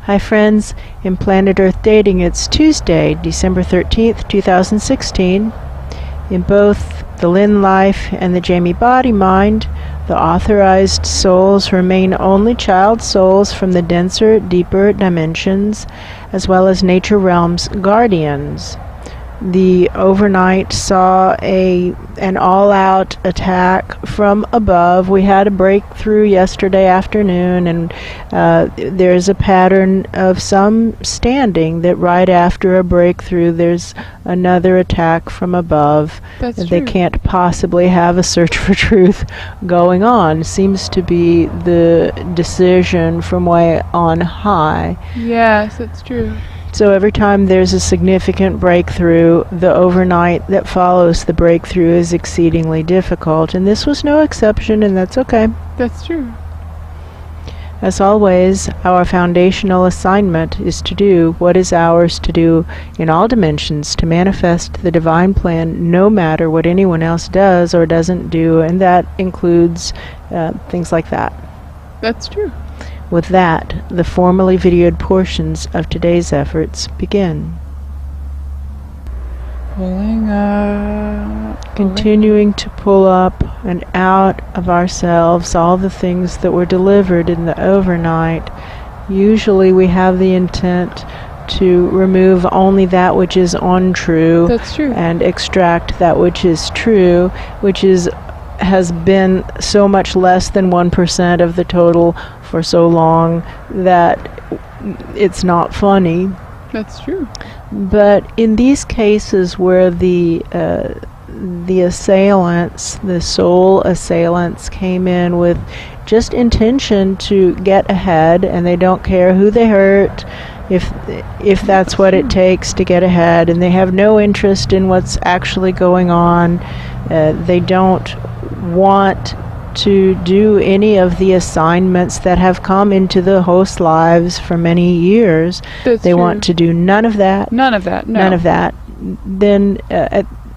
Hi friends, in Planet Earth Dating, it's Tuesday, December 13th, 2016. In both the Lynn Life and the Jamie Body Mind, the authorized souls remain only child souls from the denser, deeper dimensions, as well as nature realm's guardians. The overnight saw an all-out attack from above. We had a breakthrough yesterday afternoon, and there's a pattern of some standing that right after a breakthrough there's another attack from above. That's they true. can't possibly have a search for truth going on. Seems to be the decision from way on high. Yes, that's true. So every time there's a significant breakthrough, the overnight that follows the breakthrough is exceedingly difficult, and this was no exception, and that's okay. That's true. As always, our foundational assignment is to do what is ours to do in all dimensions to manifest the divine plan no matter what anyone else does or doesn't do, and that includes things like that. That's true. With that, the formally videoed portions of today's efforts begin. Pulling up. Continuing to pull up and out of ourselves all the things that were delivered in the overnight. Usually we have the intent to remove only that which is untrue. That's true. And extract that which is true, which has been so much less than 1% of the total for so long that it's not funny. That's true. But in these cases where the assailants, the soul assailants, came in with just intention to get ahead, and they don't care who they hurt, if that's what it takes to get ahead, and they have no interest in what's actually going on. They don't want to do any of the assignments that have come into the host lives for many years. That's they true. want to do none of that. None of that. No. None of that. Then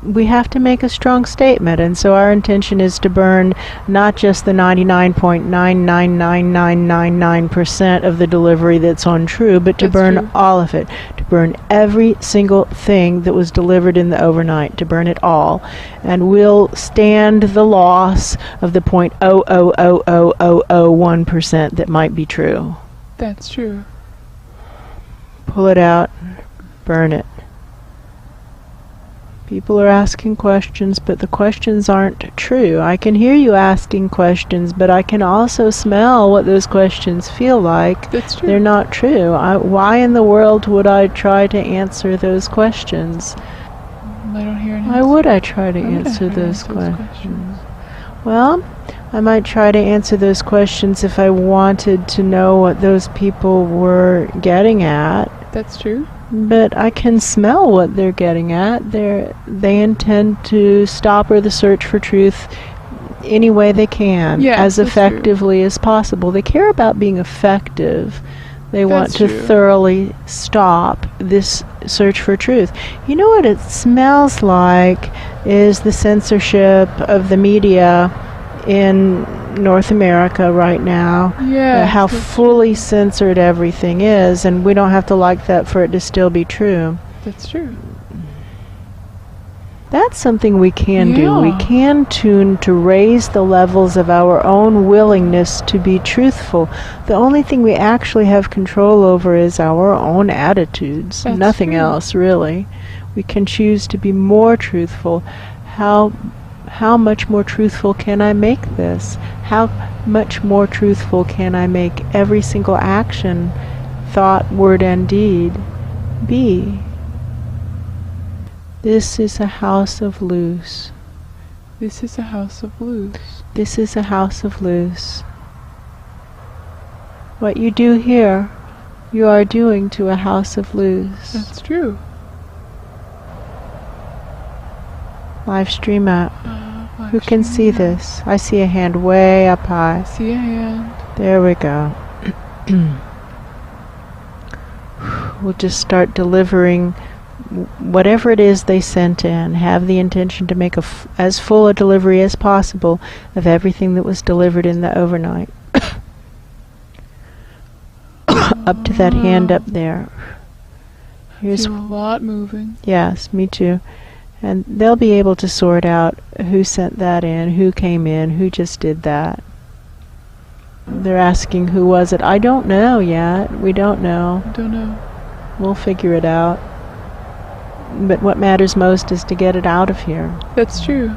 we have to make a strong statement, and so our intention is to burn not just the 99.999999% of the delivery that's untrue, but to burn true. all of it, to burn every single thing that was delivered in the overnight, to burn it all, and we'll stand the loss of the 0.0000001% that might be true. That's true. Pull it out, burn it. People are asking questions, but the questions aren't true. I can hear you asking questions, but I can also smell what those questions feel like. That's true. They're not true. Why in the world would I try to answer those questions? I don't hear any. Why would I try to answer those questions? Well, I might try to answer those questions if I wanted to know what those people were getting at. That's true. But I can smell what they're getting at. They intend to stop the search for truth any way they can, Yes, as that's effectively as possible. They care about being effective. They want That's to true. thoroughly stop this search for truth. You know what it smells like is the censorship of the media in North America right now. Yes, how that's fully censored everything is, and we don't have to like that for it to still be true. That's true. That's something we can do. We Yeah. can tune to raise the levels of our own willingness to be truthful. The only thing we actually have control over is our own attitudes. That's Nothing true. else, really. We can choose to be more truthful. How much more truthful can I make this? How much more truthful can I make every single action, thought, word, and deed be? This is a house of Luce. This is a house of Luce. This is a house of Luce. What you do here, you are doing to a house of Luce. That's true. Live stream up. Live Who can see stream. this? I see a hand way up high. See a hand. There we go. We'll just start delivering whatever it is they sent in. Have the intention to make as full a delivery as possible of everything that was delivered in the overnight. up to that hand up there. I Here's, feel a lot moving. yes, me too. And they'll be able to sort out who sent that in, who came in, who just did that. They're asking who was it. I don't know yet. We don't know. I don't know. We'll figure it out. But what matters most is to get it out of here. That's true.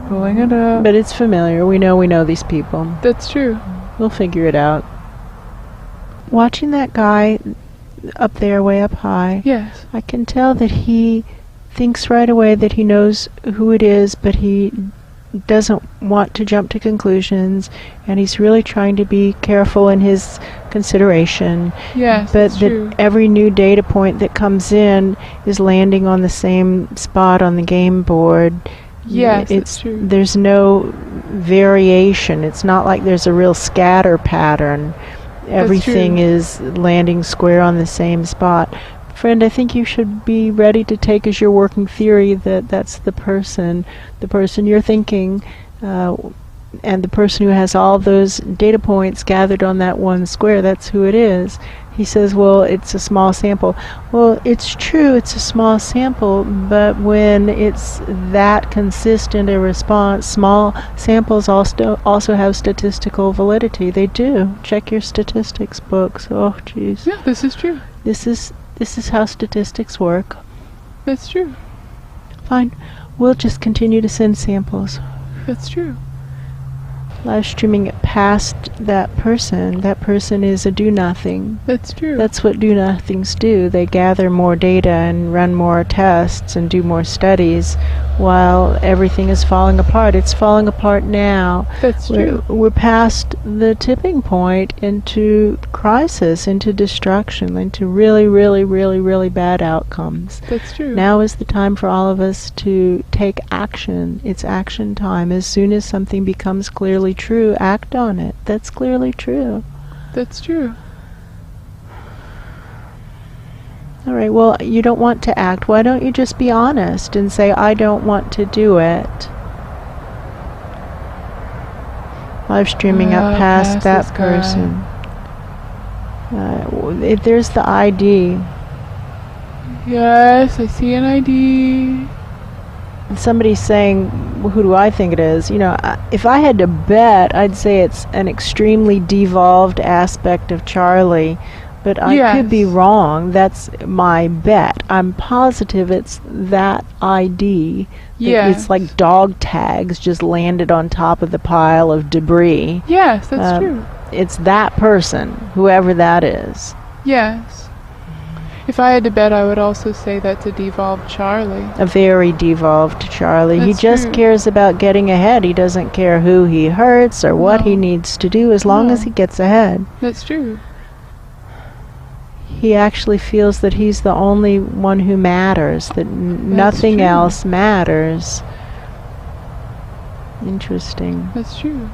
Pulling it up. But it's familiar. We know these people. That's true. We'll figure it out. Watching that guy up there, way up high, Yes. I can tell that he thinks right away that he knows who it is, but he doesn't want to jump to conclusions, and he's really trying to be careful in his consideration. Yes, But that's true. every new data point that comes in is landing on the same spot on the game board. Yes, that's true. There's no variation. It's not like there's a real scatter pattern. Everything true. is landing square on the same spot. Friend, I think you should be ready to take as your working theory that that's the person you're thinking, and the person who has all those data points gathered on that one square, that's who it is. He says, well, it's a small sample. Well, it's true, it's a small sample, but when it's that consistent a response, small samples also have statistical validity. They do. Check your statistics books. Oh, jeez. Yeah, this is true. This is how statistics work. That's true. Fine. We'll just continue to send samples. That's true. Live streaming it past that person. That person is a do-nothing. That's true. That's what do-nothings do. They gather more data and run more tests and do more studies while everything is falling apart. It's falling apart now. That's true. We're past the tipping point into crisis, into destruction, into really, really, really, really bad outcomes. That's true. Now is the time for all of us to take action. It's action time. As soon as something becomes clearly true, act on it. That's clearly true. That's true. All right, well, you don't want to act. Why don't you just be honest and say, I don't want to do it? Live streaming up past that this guy. person. There's the ID. Yes, I see an ID. Somebody's saying, well, who do I think it is? You know, if I had to bet, I'd say it's an extremely devolved aspect of Charlie. But I could be Yes. wrong. That's my bet. I'm positive it's that ID. Yes. It's like dog tags just landed on top of the pile of debris. Yes, that's true. It's that person, whoever that is. Yes. If I had to bet, I would also say that's a devolved Charlie. A very devolved Charlie. He That's just true. cares about getting ahead. He doesn't care who he hurts or what he No. needs to do as long No. as he gets ahead. That's true. He actually feels that he's the only one who matters, that nothing true. else matters. Interesting. That's true.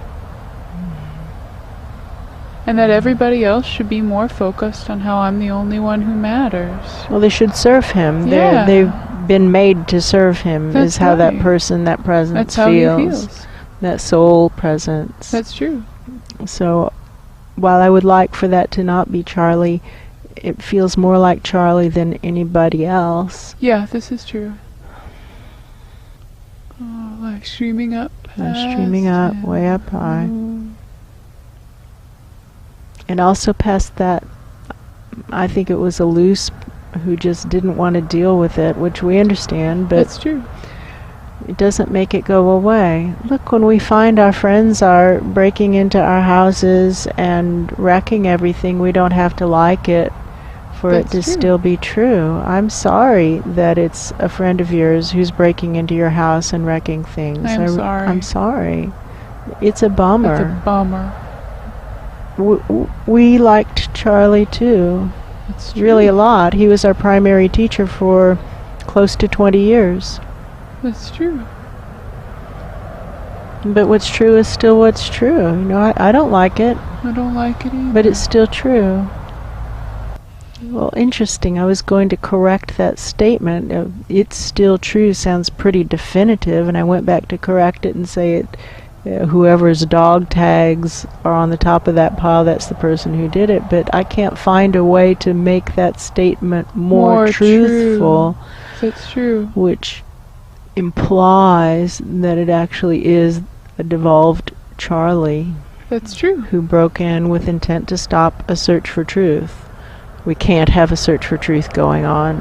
And that everybody else should be more focused on how I'm the only one who matters. Well, they should serve him. Yeah. They've been made to serve him, That's is how that right. person, that presence That's how feels. he feels. That soul presence. That's true. So, while I would like for that to not be Charlie, it feels more like Charlie than anybody else. Yeah, this is true. Oh, like streaming up. They're streaming up, past way up high. him. And also past that, I think it was a Luce who just didn't want to deal with it, which we understand, but That's true. it doesn't make it go away. Look, when we find our friends are breaking into our houses and wrecking everything, we don't have to like it for it to That's true. still be true. I'm sorry that it's a friend of yours who's breaking into your house and wrecking things. I'm sorry. I'm sorry. It's a bummer. That's a bummer. We liked Charlie too, That's true. really a lot. He was our primary teacher for close to 20 years. That's true. But what's true is still what's true. You know, I don't like it, I don't like it either. but it's still true. Well, interesting. I was going to correct that statement. It's still true sounds pretty definitive, and I went back to correct it and say whoever's dog tags are on the top of that pile, that's the person who did it. But I can't find a way to make that statement more truthful. True. That's true. Which implies that it actually is a devolved Charlie. That's true. Who broke in with intent to stop a search for truth. We can't have a search for truth going on.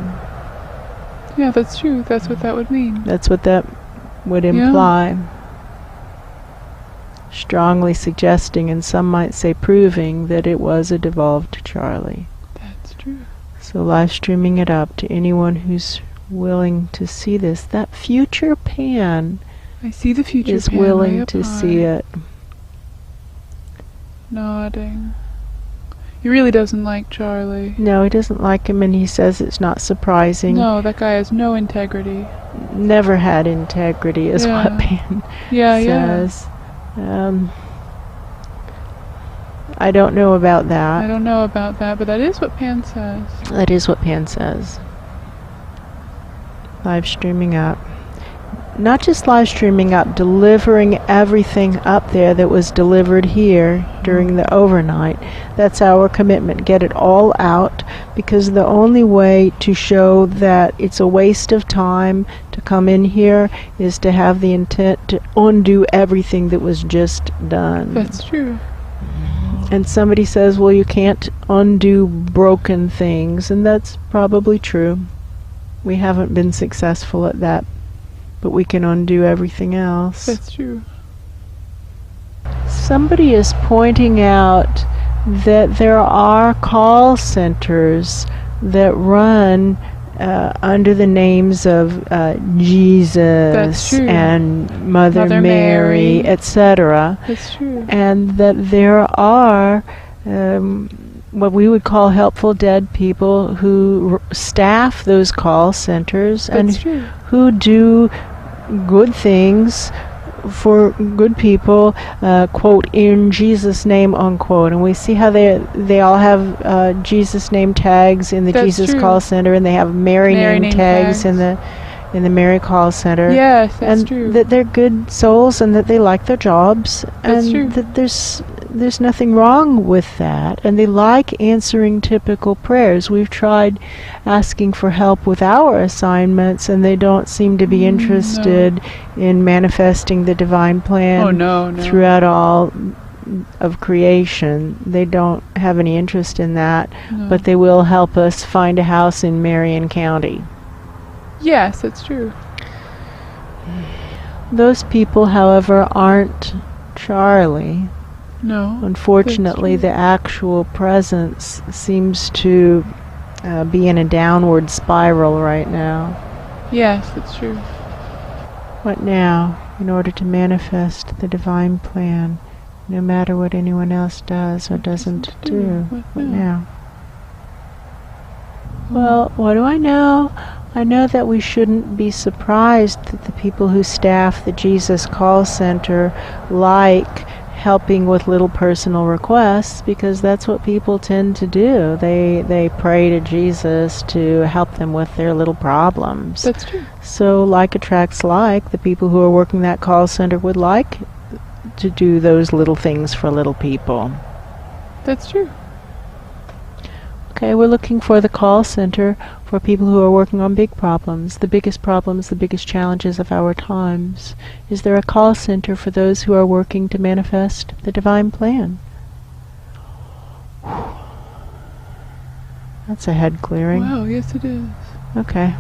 Yeah, that's true. That's what that would mean. That's what that would imply. Yeah. Strongly suggesting, and some might say proving, that it was a devolved Charlie. That's true. So live streaming it up to anyone who's willing to see this. That future Pan, I see the future is Pan willing to see it. Nodding. He really doesn't like Charlie. No, he doesn't like him, and he says it's not surprising. No, that guy has no integrity. Never had integrity, is what Pan says. I don't know about that. I don't know about that, but that is what Pan says. That is what Pan says. Live streaming up. Not just live streaming up, delivering everything up there that was delivered here during the overnight. That's our commitment. Get it all out, because the only way to show that it's a waste of time to come in here is to have the intent to undo everything that was just done. That's true. And somebody says, well, you can't undo broken things, and that's probably true. We haven't been successful at that. But we can undo everything else. That's true. Somebody is pointing out that there are call centers that run under the names of Jesus and Mother Mary, etc. That's true. And that there are what we would call helpful dead people who staff those call centers. That's true. Who do good things for good people, quote, in Jesus' name, unquote. And we see how they all have Jesus name tags in the Jesus call center, and they have Mary name tags in the Mary call center. Yes, that's and true. That they're good souls and that they like their jobs. That's and true. That there's nothing wrong with that. And they like answering typical prayers. We've tried asking for help with our assignments, and they don't seem to be interested in manifesting the divine plan throughout all of creation. They don't have any interest in that, but they will help us find a house in Marion County. Yes, that's true. Those people, however, aren't Charlie. No. Unfortunately, the actual presence seems to be in a downward spiral right now. Yes, that's true. What now? In order to manifest the divine plan, no matter what anyone else does or doesn't do. What now? Well, what do I know? I know that we shouldn't be surprised that the people who staff the Jesus Call Center like helping with little personal requests, because that's what people tend to do. They pray to Jesus to help them with their little problems. That's true. So like attracts like. The people who are working that call center would like to do those little things for little people. That's true. Okay, we're looking for the call center for people who are working on big problems, the biggest challenges of our times. Is there a call center for those who are working to manifest the divine plan? That's a head clearing. Wow, yes it is. Okay.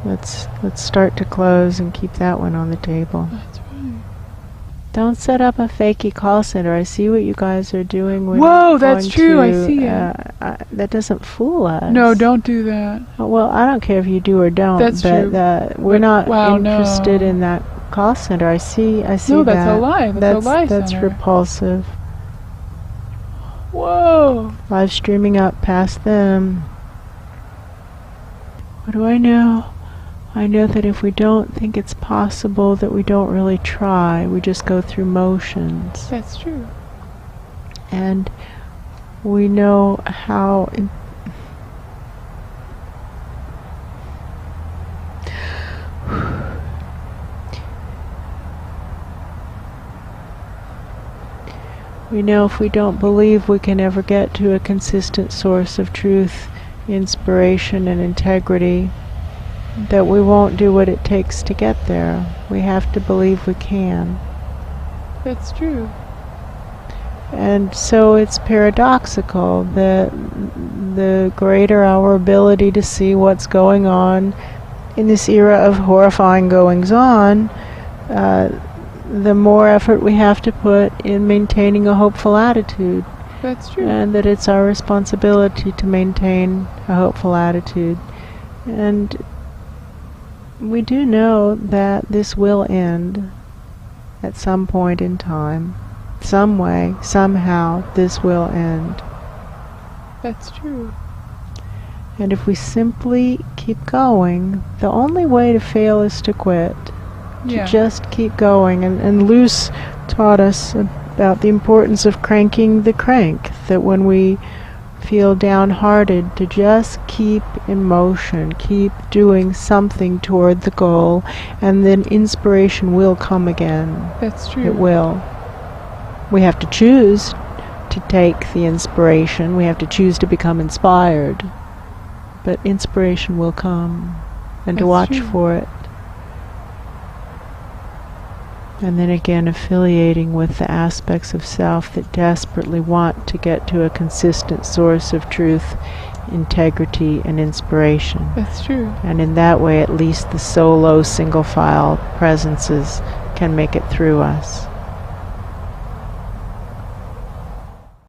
Let's start to close and keep that one on the table. That's right. Don't set up a fakey call center. I see what you guys are doing. Whoa, that's true. I see it. That doesn't fool us. No, don't do that. Well, I don't care if you do or don't. That's true. We're not interested in that call center. I see No, that. that's a lie. That's a lie That's center. repulsive. Whoa. Live streaming up past them. What do I know? I know that if we don't think it's possible, that we don't really try. We just go through motions. That's true. And we know how We know if we don't believe we can ever get to a consistent source of truth, inspiration, and integrity, that we won't do what it takes to get there. We have to believe we can. That's true. And so it's paradoxical that the greater our ability to see what's going on in this era of horrifying goings-on, the more effort we have to put in maintaining a hopeful attitude. That's true. And that it's our responsibility to maintain a hopeful attitude. And we do know that this will end at some point in time. Some way, somehow, this will end. That's true. And if we simply keep going, the only way to fail is to quit. To just keep going. And Luce taught us about the importance of cranking the crank, that when we feel downhearted, to just keep in motion, keep doing something toward the goal, and then inspiration will come again. That's true. It will. We have to choose to take the inspiration. We have to choose to become inspired. But inspiration will come, and to watch for it. And then again, affiliating with the aspects of self that desperately want to get to a consistent source of truth, integrity, and inspiration. That's true. And in that way, at least the solo, single-file presences can make it through us.